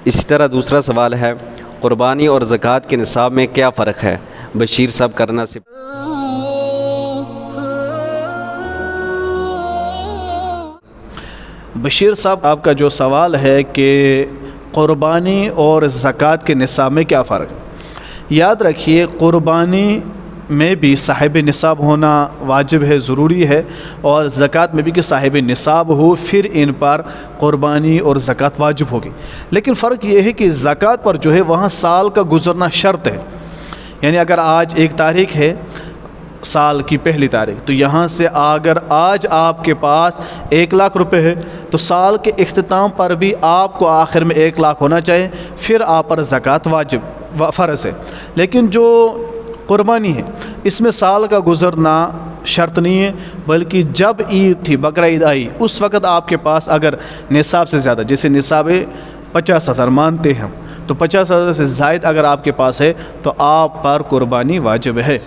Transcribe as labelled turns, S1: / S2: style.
S1: اسی طرح دوسرا سوال ہے، قربانی اور زکوٰۃ کے نصاب میں کیا فرق ہے؟ بشیر صاحب کرنا سے
S2: بشیر صاحب، آپ کا جو سوال ہے کہ قربانی اور زکوٰۃ کے نصاب میں کیا فرق ہے، یاد رکھیے قربانی میں بھی صاحب نصاب ہونا واجب ہے، ضروری ہے، اور زکوٰۃ میں بھی کہ صاحب نصاب ہو پھر ان پر قربانی اور زکوٰۃ واجب ہوگی۔ لیکن فرق یہ ہے کہ زکوٰۃ پر جو ہے وہاں سال کا گزرنا شرط ہے، یعنی اگر آج 1 تاریخ ہے، سال کی پہلی تاریخ، تو یہاں سے اگر آج آپ کے پاس 1 لاکھ روپے ہے تو سال کے اختتام پر بھی آپ کو آخر میں 1 لاکھ ہونا چاہیے، پھر آپ پر زکوٰۃ واجب فرض ہے۔ لیکن جو قربانی ہے اس میں سال کا گزرنا شرط نہیں ہے، بلکہ جب عید تھی، بقرہ عید آئی، اس وقت آپ کے پاس اگر نصاب سے زیادہ، جیسے نصاب 50,000 مانتے ہیں، تو 50,000 سے زائد اگر آپ کے پاس ہے تو آپ پر قربانی واجب ہے۔